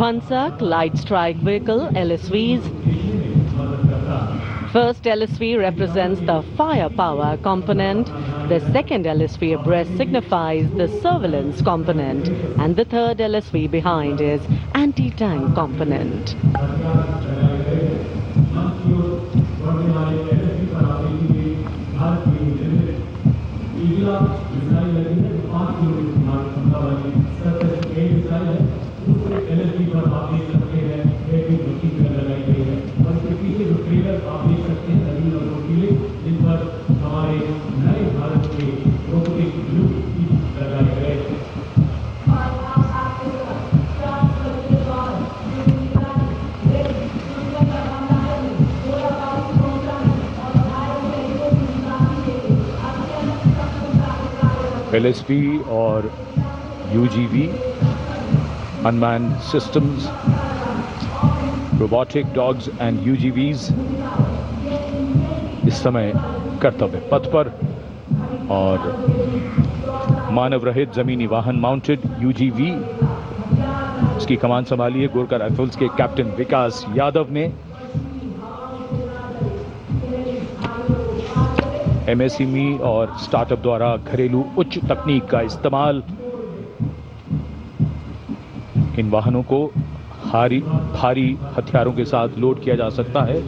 Dvansak Light Strike Vehicle LSVs. First LSV represents the firepower component, the second LSV abreast signifies the surveillance component, and the third LSV behind is anti-tank component. LSV और UGV, unmanned systems, robotic dogs and UGVs इस समय कर्तव्य पथ पर, और मानव रहित जमीनी वाहन माउंटेड UGV इसकी कमान संभाली है गोरखा राइफल्स के कैप्टन विकास यादव ने। MSME और स्टार्टअप द्वारा घरेलू उच्च तकनीक का इस्तेमाल इन वाहनों को भारी हथियारों के साथ लोड किया जा सकता है।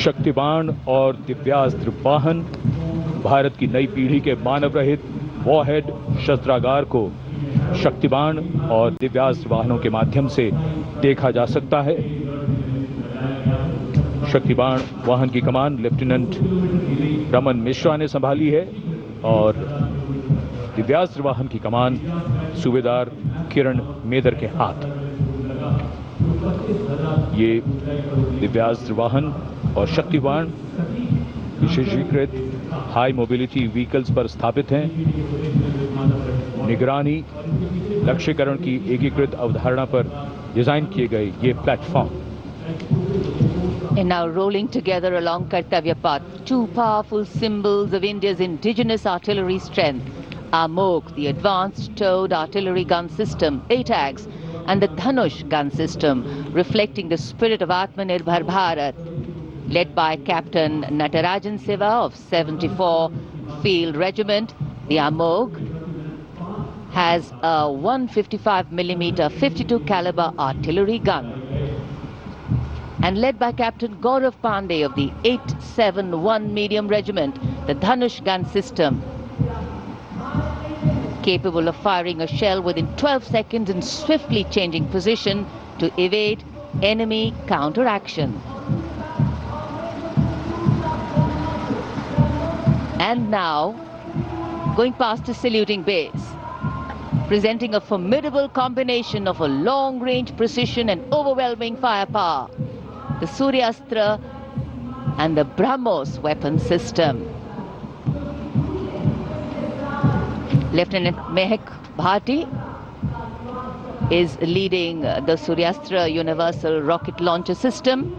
शक्तिबाण और दिव्यास्त्र वाहन भारत की नई पीढ़ी के मानव रहित वॉरहेड शस्त्रागार को शक्तिबाण और दिव्यास्त्र वाहनों के माध्यम से देखा जा सकता है। शक्तिबाण वाहन की कमान लेफ्टिनेंट रमन मिश्रा ने संभाली है और दिव्यास्त्र वाहन की कमान सूबेदार किरण मेदर के हाथ। ये दिव्यास्त्र वाहन और शक्तिबाण विशेषीकृत हाई मोबिलिटी व्हीकल्स पर स्थापित हैं। निगरानी लक्ष्यकरण की एकीकृत अवधारणा पर डिजाइन किए गए ये platform. And now rolling together along Kartavya Path, two powerful symbols of India's indigenous artillery strength, AMOG, the Advanced Towed Artillery Gun System, ATAGS, and the Dhanush gun system, reflecting the spirit of Atmanirbhar Bharat, led by Captain Natarajan Siva of 74 Field Regiment. The AMOG has a 155mm 52 caliber artillery gun, and led by Captain Gaurav Pandey of the 871 Medium Regiment, the Dhanush gun system, capable of firing a shell within 12 seconds and swiftly changing position to evade enemy counteraction. And now, going past the saluting base, presenting a formidable combination of a long-range precision and overwhelming firepower, the Suryastra and the BrahMos weapon system. Lieutenant Mehak Bhati is leading the Suryastra Universal Rocket Launcher System.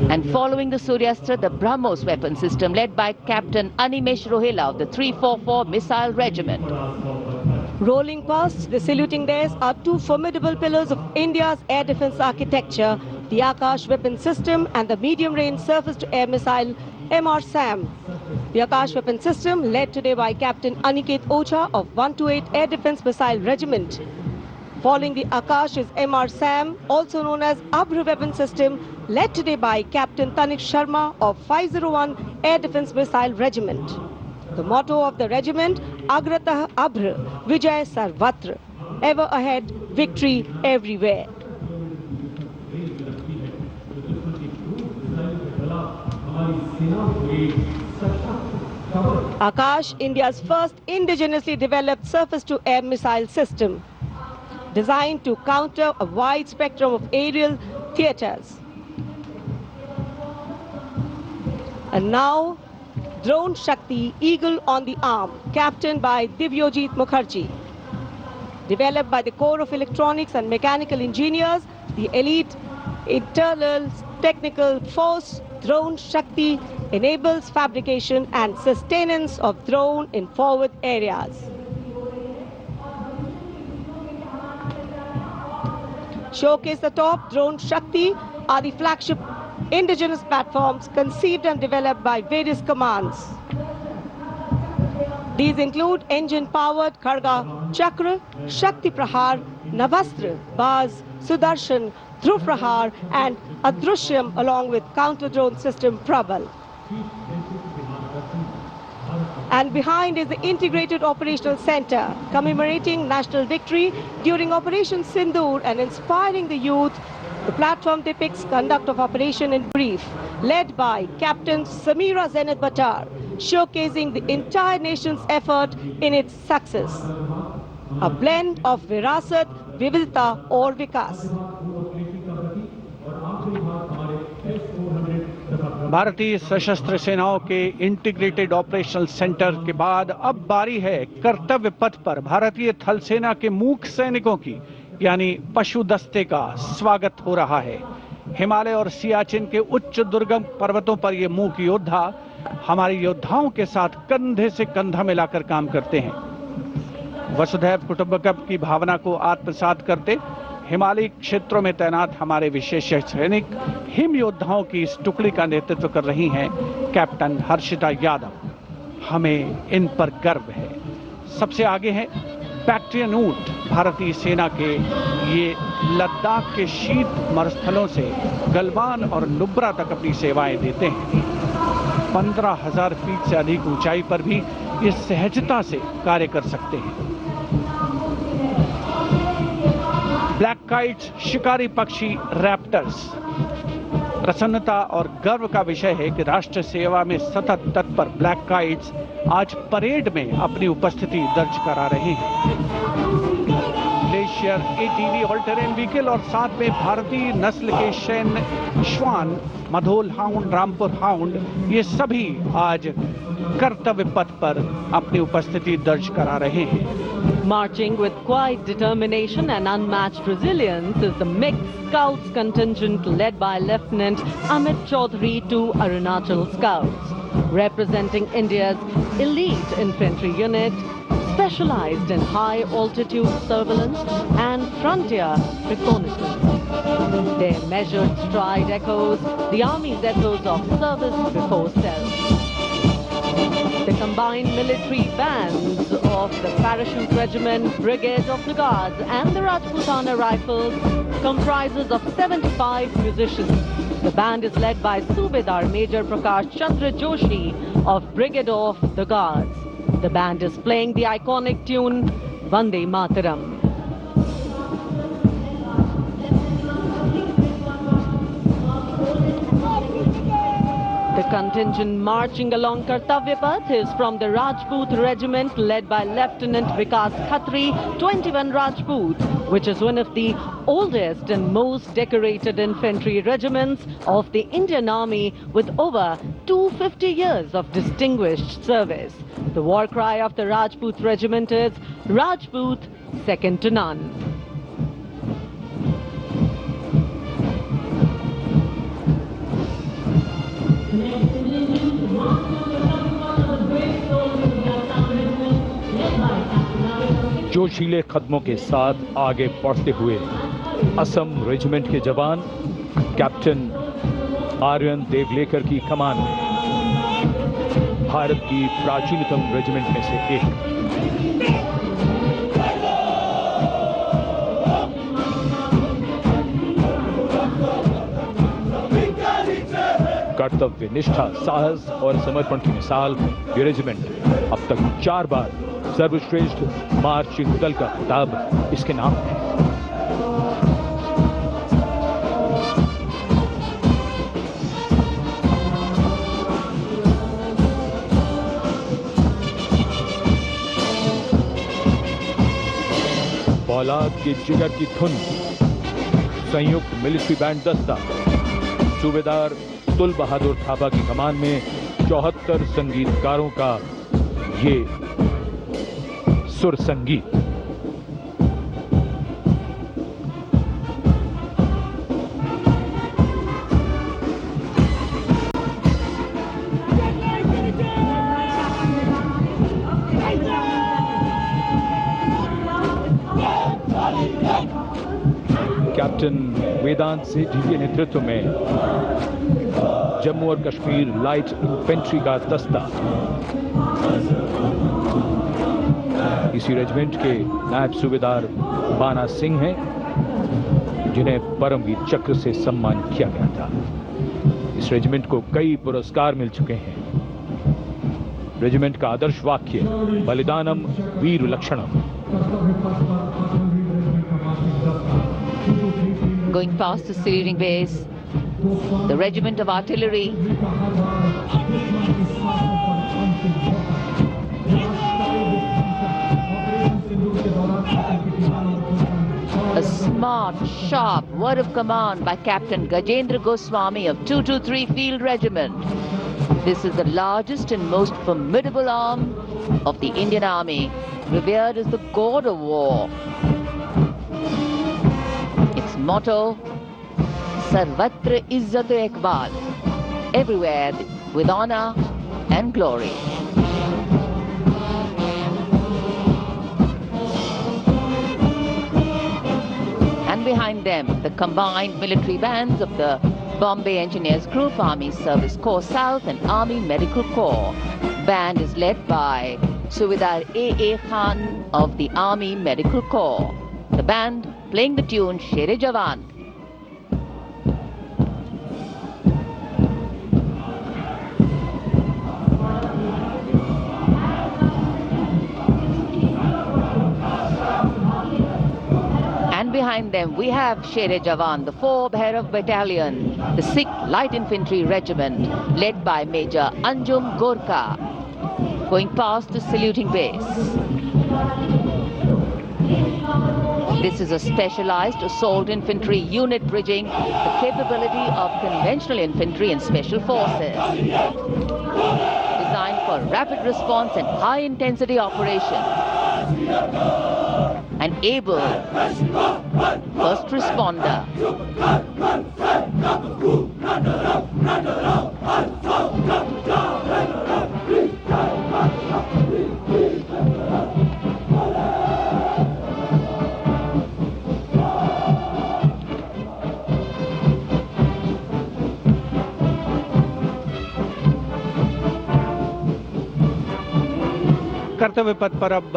And following the Suryastra, the BrahMos weapon system, led by Captain Animesh Rohila of the 344 Missile Regiment. Rolling past the saluting days are two formidable pillars of India's air defense architecture, the Akash weapon system and the medium-range surface-to-air missile MR-SAM. The Akash weapon system, led today by Captain Aniket Ocha of 128 Air Defense Missile Regiment. Following the Akash is MR-SAM, also known as Abhr weapon system, led today by Captain Tanik Sharma of 501 Air Defense Missile Regiment. The motto of the regiment, Agratah Abhr, Vijay Sarvatra, ever ahead, victory everywhere. Akash, India's first indigenously developed surface-to-air missile system, designed to counter a wide spectrum of aerial theaters. And now, Drone Shakti Eagle on the Arm, captained by Divyojit Mukherjee. Developed by the Corps of Electronics and Mechanical Engineers, the elite internal technical force, Drone Shakti enables fabrication and sustenance of drone in forward areas. Showcase the top, Drone Shakti are the flagship indigenous platforms conceived and developed by various commands. These include engine-powered Kharga Chakra, Shakti Prahar, Navastra, Baz, Sudarshan, Dhruv Prahar and Adrushyam along with counter-drone system Prabal. And behind is the Integrated Operational Center, commemorating national victory during Operation Sindoor and inspiring the youth. The platform depicts conduct of operation in brief, led by Captain Samira Zenat Batar, showcasing the entire nation's effort in its success. A blend of Virasat, Vividta or Vikas. भारतीय सशस्त्र सेनाओं के integrated operational centre के बाद अब बारी है कर्तव्य पथ पर भारतीय थल सेना के मूक सैनिकों की, यानी पशु दस्ते का स्वागत हो रहा है। हिमालय और सियाचिन के उच्च दुर्गम पर्वतों पर ये मूक योद्धा हमारे योद्धाओं के साथ कंधे से कंधा मिलाकर काम करते हैं। वसुधैव कुटुंबकम की भावना को आत्मसात करते हिमालयी क्षेत्रों में तैनात हमारे विशेष सैनिक हिम योद्धाओं की इस टुकड़ी का नेतृत्व कर रही हैं कैप्टन हर्षिता यादव। हमें इन पर गर्व है। सबसे आगे हैं बैक्ट्रियन ऊंट, भारतीय सेना के ये लद्दाख के शीत मरुस्थलों से गलवान और नुब्रा तक अपनी सेवाएं देते हैं। 15,000 फीट से अधिक ऊंचाई पर भी ये सहजता से कार्य कर सकते हैं। ब्लैक काइट्स, शिकारी पक्षी रैप्टर्स। प्रसन्नता और गर्व का विषय है कि राष्ट्र सेवा में सतत तत्पर ब्लैक काइट्स आज परेड में अपनी उपस्थिति दर्ज करा रहे हैं। Glacier, ATV, all terrain vehicle और साथ में भारतीय नस्ल के सैन्य श्वान, मधोल हाउंड, रामपुर हाउंड, ये सभी आज कर्तव्य पथ पर अपनी उपस्थिति दर्ज करा रहे हैं। Marching with quiet determination and unmatched resilience is the mixed Scouts contingent led by Lieutenant Amit Chaudhary to Arunachal Scouts, representing India's elite infantry unit, specialized in high altitude surveillance and frontier reconnaissance. Their measured stride echoes the Army's ethos of service before self. The combined military bands of the Parachute Regiment, Brigade of the Guards and the Rajputana Rifles comprises of 75 musicians. The band is led by Subedar Major Prakash Chandra Joshi of Brigade of the Guards. The band is playing the iconic tune Vande Mataram. The contingent marching along Kartavya Path is from the Rajput Regiment led by Lieutenant Vikas Khatri, 21 Rajput, which is one of the oldest and most decorated infantry regiments of the Indian Army with over 250 years of distinguished service. The war cry of the Rajput Regiment is Rajput, second to none. जोशीले कदमों के साथ आगे बढ़ते हुए Assam regiment के जवान captain Aryan Devlekar की कमान में, भारत की प्राचीनतम रेजिमेंट में से एक। कर्तव्य निष्ठा, साहस और समर्पण की मिसाल ये रेजिमेंट अब तक 4 बार सर्वश्रेष्ठ मार्चिंग दल का खिताब इसके नाम है। फौलाद के जिगर की धुन, संयुक्त मिलिट्री बैंड दस्ता, सूबेदार तुल बहादुर थापा की कमान में 74 संगीतकारों का ये सुर संगीत। कैप्टन वेदांत सेठी के नेतृत्व में जम्मू और कश्मीर लाइट इन्फेंट्री का दस्ता इसी रेजिमेंट के नायब सूबेदार बाना सिंह हैं, जिन्हें परमवीर चक्र से सम्मानित किया गया था। इस रेजिमेंट को कई पुरस्कार मिल चुके हैं। रेजिमेंट का आदर्श वाक्य बलिदानम वीर लक्षणम। Going past the saluting base, the regiment of artillery a smart, sharp word of command by Captain Gajendra Goswami of 223 Field Regiment. This is the largest and most formidable arm of the Indian Army, revered as the god of war. Its motto, Sarvatra Izzat Iqbal, everywhere with honor and glory. And behind them, the combined military bands of the Bombay Engineers Group, Army Service Corps South and Army Medical Corps. Band is led by Subedar A.A. Khan of the Army Medical Corps. The band playing the tune Sher-e Jawan. And behind them we have Sher-e Jawan, the 4th Bhairav Battalion, the 6th Light Infantry Regiment, led by Major Anjum Gorka, going past the saluting base. This is a specialized assault infantry unit bridging the capability of conventional infantry and special forces. Designed for rapid response and high intensity operations. An able first responder. कर्तव्य पथ पर अब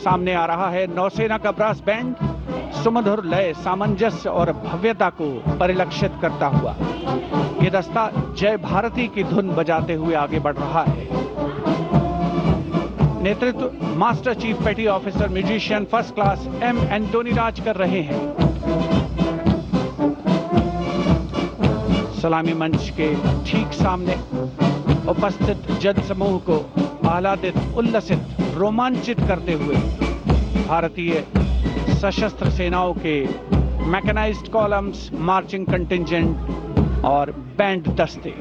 सामने आ रहा है नौसेना का brass band, सुमधुर लय, सामंजस्य और भव्यता को परिलक्षित करता हुआ ये दस्ता जय भारती की धुन बजाते हुए आगे बढ़ रहा है। नेतृत्व master chief petty officer musician first class M Antony Raj कर रहे हैं। सलामी मंच के ठीक सामने उपस्थित जन समूह को आह्लादित, उल्लसित, रोमांचित करते हुए भारतीय सशस्त्र सेनाओं के मैकेनाइज्ड कॉलम्स, मार्चिंग कंटिंजेंट और बैंड दस्ते।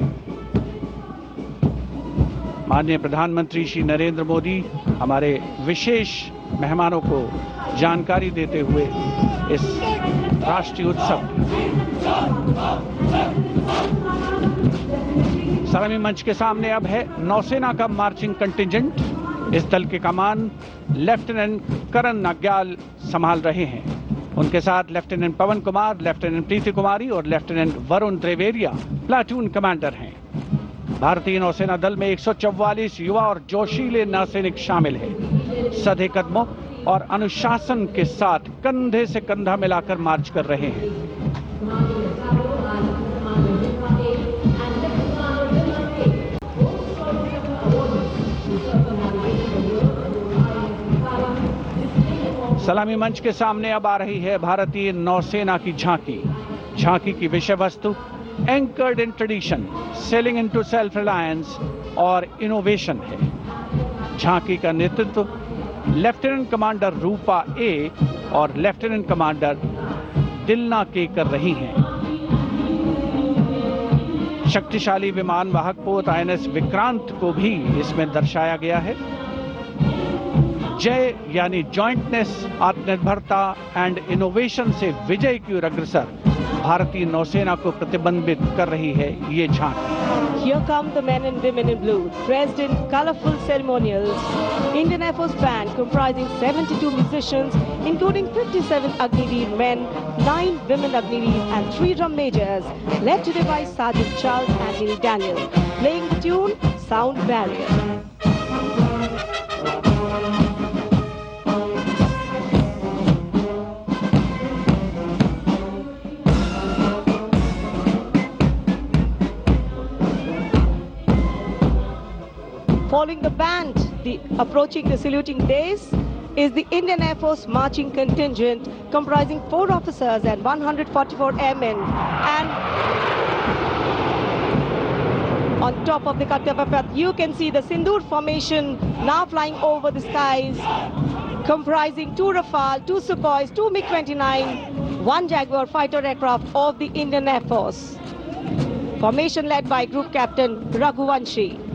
माननीय प्रधानमंत्री श्री नरेंद्र मोदी हमारे विशेष मेहमानों को जानकारी देते हुए इस राष्ट्रीय उत्सव सलामी मंच के सामने अब है नौसेना का मार्चिंग कंटिंजेंट। इस दल के कमान लेफ्टिनेंट करण नाग्याल संभाल रहे हैं। उनके साथ लेफ्टिनेंट पवन कुमार, लेफ्टिनेंट प्रीति कुमारी और लेफ्टिनेंट वरुण द्रेवेरिया प्लाटून कमांडर हैं। भारतीय नौसेना दल में 144 युवा और जोशीले नौसैनिक शामिल हैं। सधे कदमों और अनुशासन के साथ कंधे से कंधा मिलाकर मार्च कर रहे हैं। सलामी मंच के सामने अब आ रही है भारतीय नौसेना की झांकी। झांकी की विषय वस्तु anchored in tradition, sailing into self reliance और इनोवेशन है। झांकी का नेतृत्व लेफ्टिनेंट कमांडर रूपा ए और लेफ्टिनेंट कमांडर दिलना के कर रही हैं। शक्तिशाली विमान वाहक पोत आईएनएस विक्रांत को भी इसमें दर्शाया गया है। जय यानी जॉइंटनेस, आत्मनिर्भरता एंड इनोवेशन से विजय की ओर अग्रसर भारतीय नौसेना को प्रतिबंधित कर रही है ये झांकी। Here come the men and women in blue, dressed in colorful ceremonials. Indian Air Force band comprising 72 musicians, including 57 Agniveer men, 9 women Agniveer and 3 drum majors, led today by Sergeant Charles and Neil Daniel, playing the tune Sound Barrier. Following the band, approaching the saluting dais is the Indian Air Force marching contingent comprising 4 officers and 144 airmen. And on top of the Kartavya Path, you can see the Sindoor formation now flying over the skies, comprising 2 Rafale, 2 Sukhois, 2 MiG-29, 1 Jaguar fighter aircraft of the Indian Air Force. Formation led by Group Captain Raghuvanshi.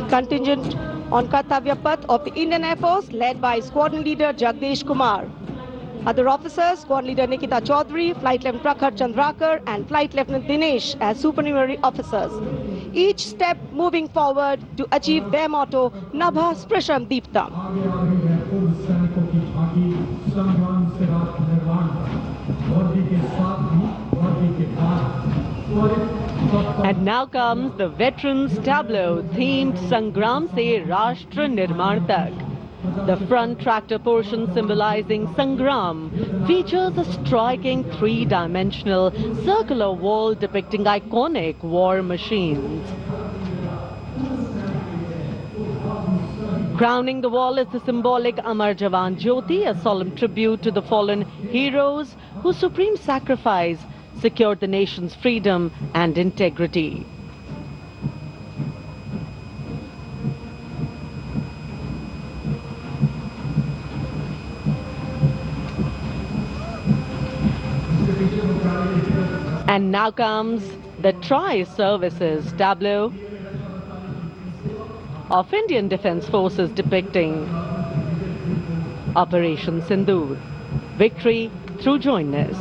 Contingent on Kartavya Path of the Indian Air Force led by Squadron Leader Jagdish Kumar. Other officers, Squadron Leader Nikita Chaudhary, Flight Lieutenant Prakhar Chandrakar and Flight Lieutenant Dinesh as supernumerary officers. Each step moving forward to achieve their motto, Nabha Sprisham Deeptam. And now comes the Veterans Tableau themed Sangram Se Rashtra Nirman Tak. The front tractor portion symbolizing Sangram features a striking 3-dimensional circular wall depicting iconic war machines. Crowning the wall is the symbolic Amar Jawan Jyoti, a solemn tribute to the fallen heroes whose supreme sacrifice secured the nation's freedom and integrity. And now comes the Tri-Services tableau of Indian Defence Forces depicting Operation Sindoor, victory through jointness,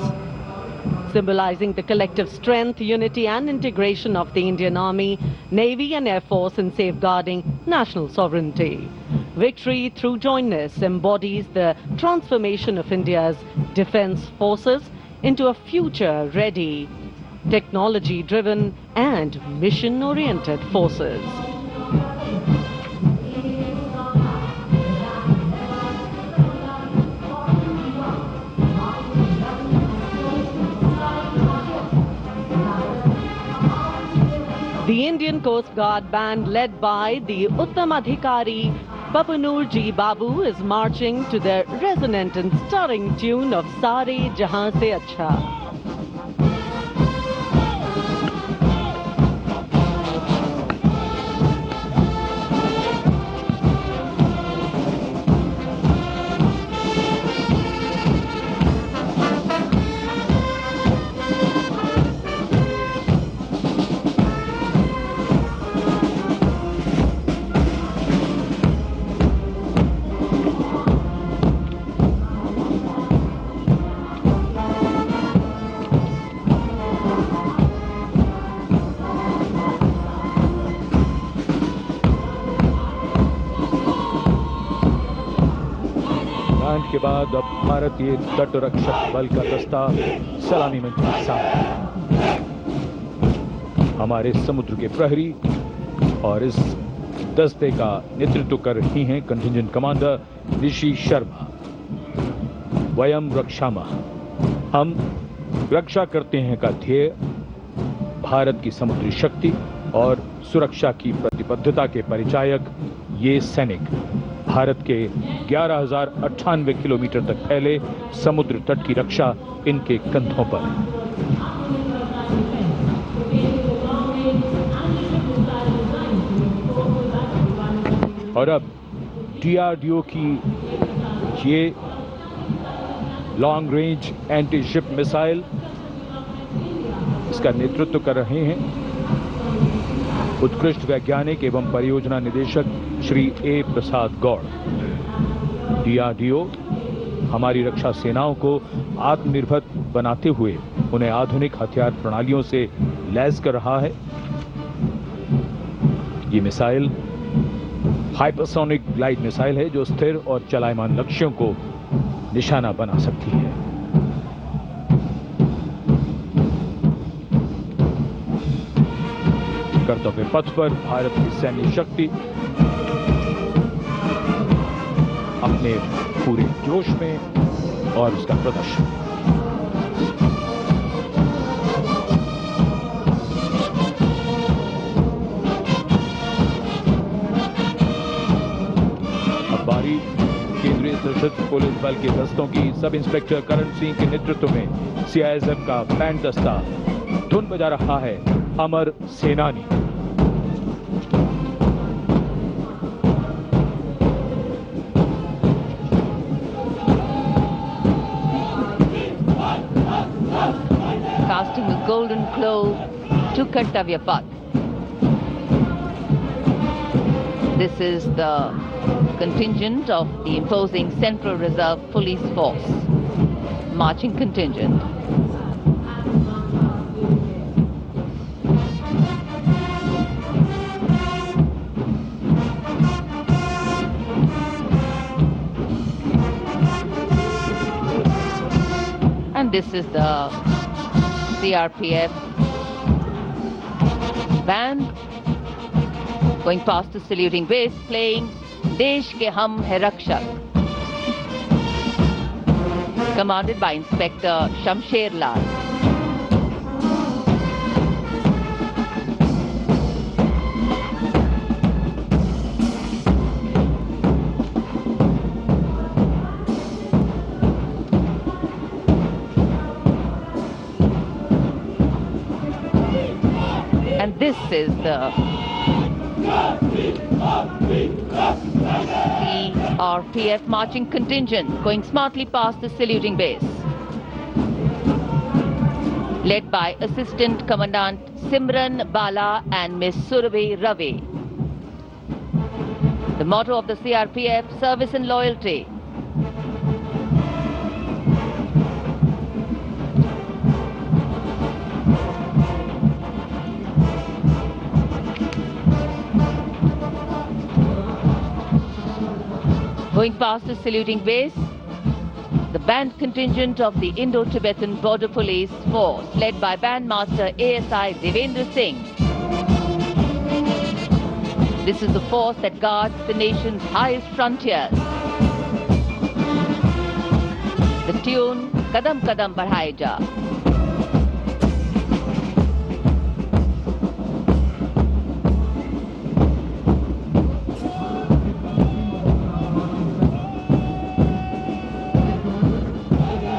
symbolizing the collective strength, unity and integration of the Indian Army, Navy and Air Force in safeguarding national sovereignty. Victory through jointness embodies the transformation of India's defence forces into a future-ready, technology-driven and mission-oriented forces. The Indian Coast Guard band led by the Uttam Adhikari Papanur Ji Babu is marching to the resonant and stirring tune of Sare Jahan Se Acha. के बाद अब भारतीय तट रक्षक बल का दस्ता सलामी मंच के सामने हमारे समुद्र के प्रहरी और इस दस्ते का नेतृत्व कर रही हैं कंटिंजेंट कमांडर ऋषि शर्मा। वयम रक्षामः, हम रक्षा करते हैं का ध्येय भारत की समुद्री शक्ति और सुरक्षा की प्रतिबद्धता के परिचायक ये सैनिक भारत के 11,098 किलोमीटर तक फैले समुद्र तट की रक्षा इनके कंधों पर। और अब DRDO की ये long range anti ship missile, इसका नेतृत्व कर रहे हैं उत्कृष्ट वैज्ञानिक एवं परियोजना निदेशक Shri A. Prasad Gaur. DRDO हमारी रक्षा सेनाओं को आत्मनिर्भर बनाते हुए उन्हें आधुनिक हथियार प्रणालियों से लैस कर रहा है। ये मिसाइल हाइपरसोनिक ग्लाइड मिसाइल है जो स्थिर और चलायमान लक्ष्यों को निशाना बना सकती है। कर्तव्य पथ पर भारत की सैन्य शक्ति अपने पूरे जोश में और उसका प्रदर्शन। अब बारी केंद्रीय सशस्त्र पुलिस बल के दस्तों की। सब इंस्पेक्टर करण सिंह के नेतृत्व में सीआईएसएफ का बैंड दस्ता धुन बजा रहा है अमर सेनानी। Casting a golden glow to Kartavya Path. This is the contingent of the imposing Central Reserve Police Force, marching contingent. And this is the CRPF band going past the saluting base, playing Desh Ke Hum Hai Rakshak, commanded by Inspector Shamsher Lal. And this is the CRPF marching contingent going smartly past the saluting base, led by Assistant Commandant Simran Bala and Miss Surabhi Ravi. The motto of the CRPF, service and loyalty. Going past the saluting base, the band contingent of the Indo-Tibetan Border Police Force, led by Bandmaster ASI Devendra Singh. This is the force that guards the nation's highest frontiers. The tune, Kadam Kadam Badhaye Ja.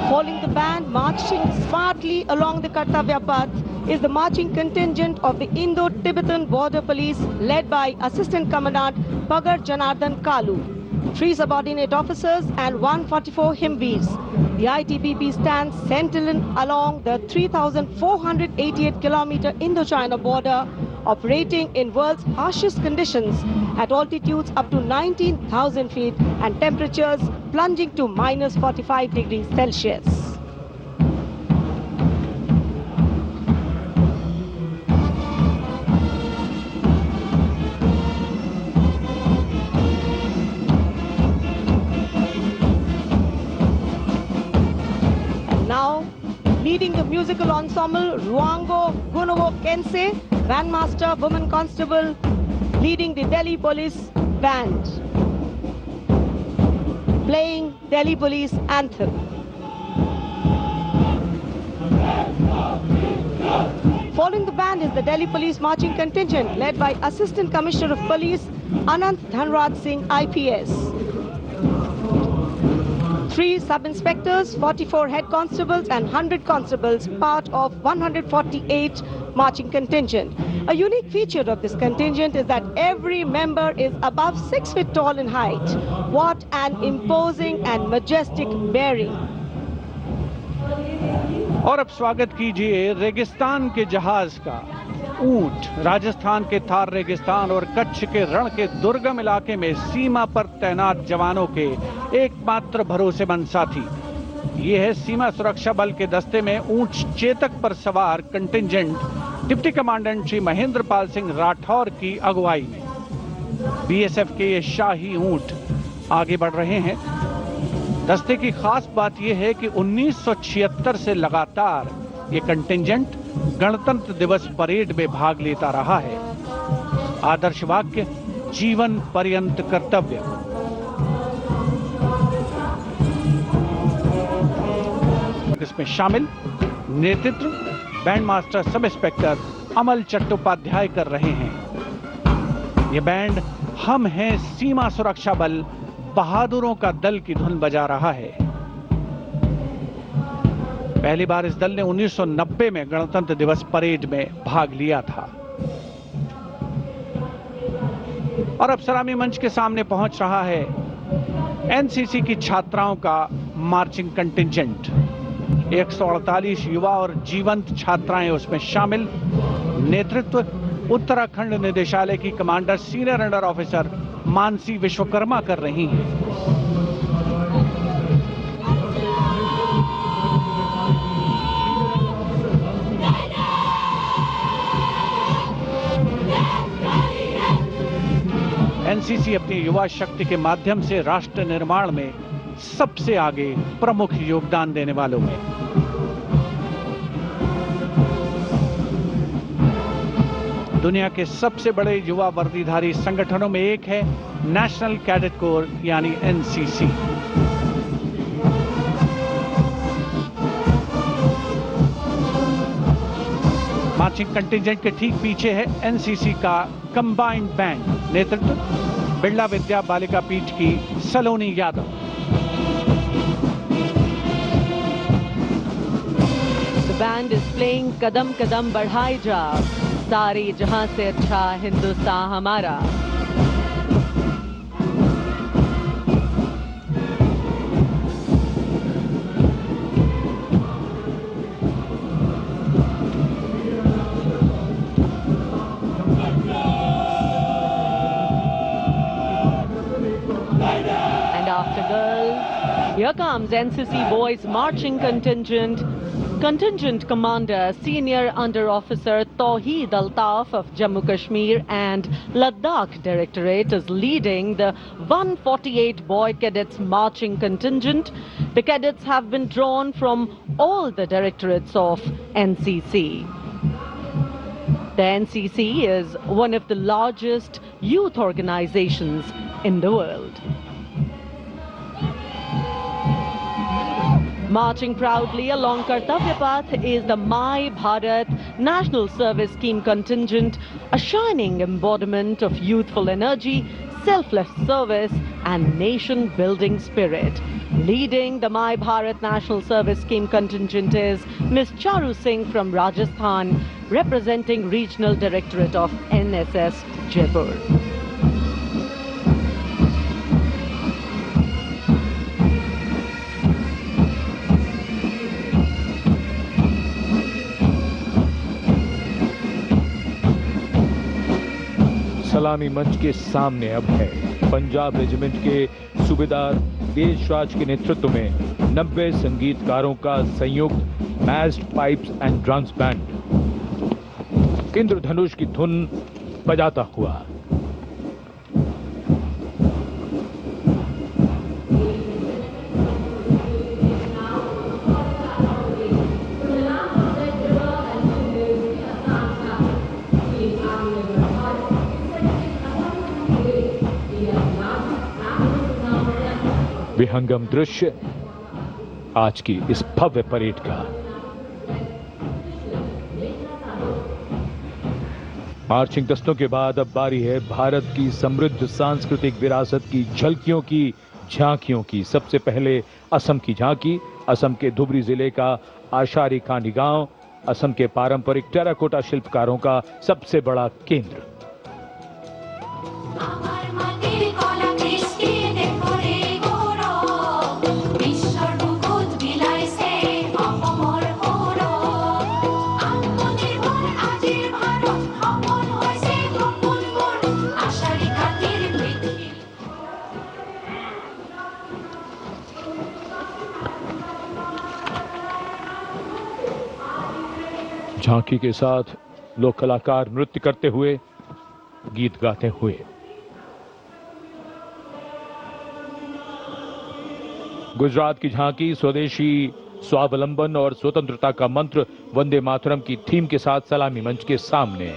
Following the band marching smartly along the Kartavya Path is the marching contingent of the Indo-Tibetan Border Police led by Assistant Commandant Pagar Janardhan Kalu, 3 subordinate officers and 144 Himveers. The ITBP stands sentinel along the 3,488-kilometer Indo-China border, operating in world's harshest conditions at altitudes up to 19,000 feet and temperatures plunging to minus 45 degrees Celsius. And now, leading the musical ensemble, Ruango Gunovo Kense, Bandmaster Woman Constable, leading the Delhi Police Band, playing Delhi Police Anthem. Following the band is the Delhi Police Marching Contingent led by Assistant Commissioner of Police Anant Dhanraj Singh IPS. 3 sub-inspectors, 44 head constables and 100 constables, part of 148 marching contingent. A unique feature of this contingent is that every member is above 6 feet tall in height. What an imposing and majestic bearing. और अब स्वागत कीजिए रेगिस्तान के जहाज का, ऊंट राजस्थान के थार रेगिस्तान और कच्छ के रण के दुर्गम इलाके में सीमा पर तैनात जवानों के एकमात्र भरोसेमंद साथी। ये है सीमा सुरक्षा बल के दस्ते में ऊंट चेतक पर सवार contingent deputy commandant Shri Mahendra Pal Singh Rathore की अगुवाई में। बीएसएफ के ये शाही ऊंट आगे बढ़ रहे हैं। दस्ते की खास बात यह है कि 1976 से लगातार ये कंटिंजेंट गणतंत्र दिवस परेड में भाग लेता रहा है। आदर्श वाक्य जीवन पर्यंत कर्तव्य। इसमें शामिल नेतृत्व बैंड मास्टर सब इंस्पेक्टर अमल चट्टोपाध्याय कर रहे हैं। ये बैंड हम हैं सीमा सुरक्षा बल बहादुरों का दल की धुन बजा रहा है। पहली बार इस दल ने 1990 में गणतंत्र दिवस परेड में भाग लिया था और अब सलामी मंच के सामने पहुंच रहा है एनसीसी की छात्राओं का मार्चिंग कंटिंजेंट। 148 युवा और जीवंत छात्राएं उसमें शामिल। नेतृत्व उत्तराखंड निदेशालय की commander senior under officer Mansi Vishwakarma कर रही हैं। एनसीसी अपनी युवा शक्ति के माध्यम से राष्ट्र निर्माण में सबसे आगे प्रमुख योगदान देने वालों में। दुनिया के सबसे बड़े युवा वर्दीधारी संगठनों में एक है नेशनल कैडेट कोर यानी एनसीसी। मार्चिंग कंटिंजेंट के ठीक पीछे है एनसीसी का कंबाइंड बैंड। नेतृत्व बिरला विद्या बालिका पीठ की सलोनी Yadav. The band is playing कदम कदम बढ़ाए जा, सारे जहां से अच्छा हिंदुस्तान हमारा। And after girls, here comes NCC boys marching contingent. Contingent Commander Senior Under Officer Tawheed Altaf of Jammu Kashmir and Ladakh Directorate is leading the 148 boy cadets marching contingent. The cadets have been drawn from all the directorates of NCC. The NCC is one of the largest youth organizations in the world. Marching proudly along Kartavya Path is the My Bharat National Service Scheme contingent, a shining embodiment of youthful energy, selfless service and nation-building spirit. Leading the My Bharat National Service Scheme contingent is Ms. Charu Singh from Rajasthan, representing Regional Directorate of NSS Jaipur. सलामी मंच के सामने अब है Punjab regiment के सूबेदार देशराज के नेतृत्व में 90 संगीतकारों का संयुक्त massed pipes and drums band Indradhanush की धुन बजाता हुआ। विहंगम दृश्य आज की इस भव्य परेड का। मार्चिंग दस्तों के बाद अब बारी है भारत की समृद्ध सांस्कृतिक विरासत की झलकियों की, झांकियों की। सबसे पहले असम की झांकी, असम के धुबरी जिले का आशारी कांडी गांव, असम के पारंपरिक टेराकोटा शिल्पकारों का सबसे बड़ा केंद्र। झांकी के साथ लोक कलाकार नृत्य करते हुए, गीत गाते हुए। गुजरात की झांकी स्वदेशी, स्वावलंबन और स्वतंत्रता का मंत्र वंदे मातरम की थीम के साथ सलामी मंच के सामने।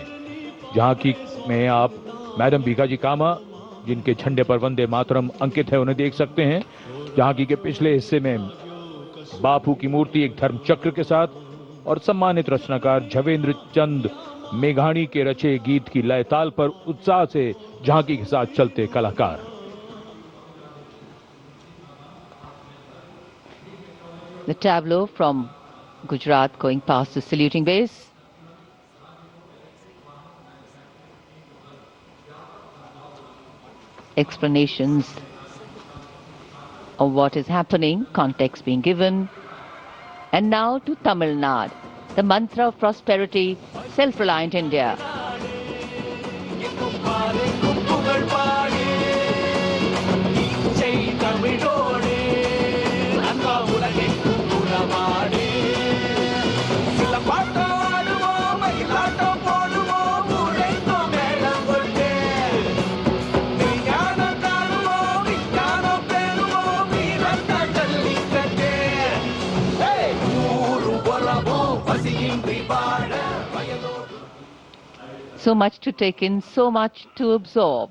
झांकी में आप मैडम भीखाजी कामा, जिनके झंडे पर वंदे मातरम अंकित है, उन्हें देख सकते हैं। झांकी के पिछले हिस्से में बापू की मूर्ति एक धर्म चक्र के साथ और सम्मानित रचनाकार झवेंद्र चंद मेघाणी के रचे गीत की लय ताल पर उत्साह से झांकी के साथ चलते कलाकार। The tableau from Gujarat going past the saluting base. Explanations of what is happening, context being given. And now to Tamil Nadu, the mantra of prosperity, self-reliant India. So much to take in, so much to absorb.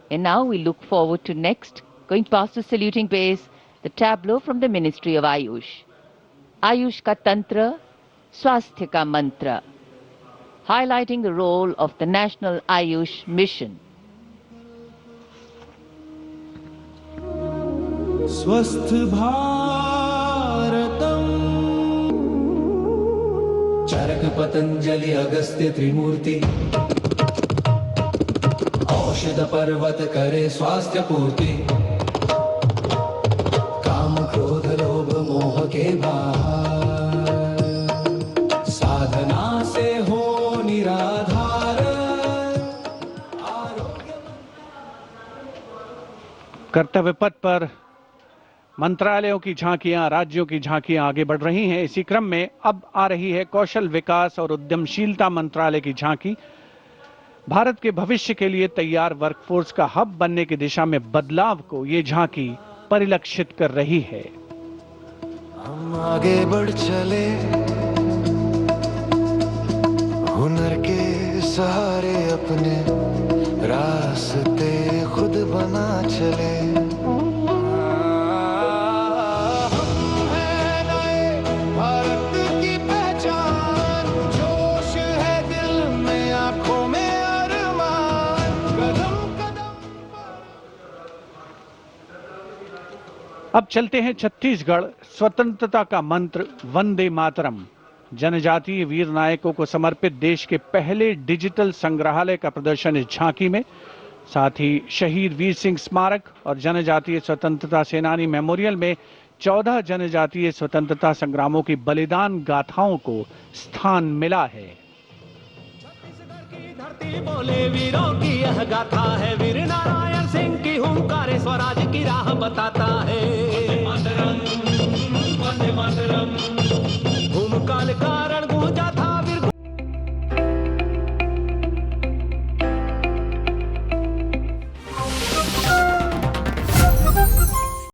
And now we look forward to next, going past the saluting base, the tableau from the Ministry of Ayush. Ayush ka tantra, swasthya ka mantra, highlighting the role of the National Ayush Mission. स्वस्थ भारतम चरक पतंजलि अगस्त्य त्रिमूर्ति औषध पर्वत करे स्वास्थ्य पूर्ति काम क्रोध लोभ मोह के बाहर साधना से हो निराधार कर्तव्य पथ पर मंत्रालयों की झांकियां, राज्यों की झांकियां आगे बढ़ रही हैं। इसी क्रम में अब आ रही है कौशल विकास और उद्यमशीलता मंत्रालय की झांकी। भारत के भविष्य के लिए तैयार वर्कफोर्स का हब बनने की दिशा में बदलाव को ये झांकी परिलक्षित कर रही है। हम आगे बढ़ चले हुनर के सहारे अपने रास्ते खुद बना चले अब चलते हैं छत्तीसगढ़। स्वतंत्रता का मंत्र वंदे मातरम, जनजातीय वीर नायकों को समर्पित देश के पहले डिजिटल संग्रहालय का प्रदर्शन इस झांकी में। साथ ही शहीद वीर सिंह स्मारक और जनजातीय स्वतंत्रता सेनानी मेमोरियल में 14 जनजातीय स्वतंत्रता संग्रामों की बलिदान गाथाओं को स्थान मिला है। धरती बोले वीरों की यह गाथा है, वीर नारायण सिंह की हुंकार स्वराज की राह बताता है। वंदे मातरम, वंदे मातरम, भूमकाल कारण गूंजा था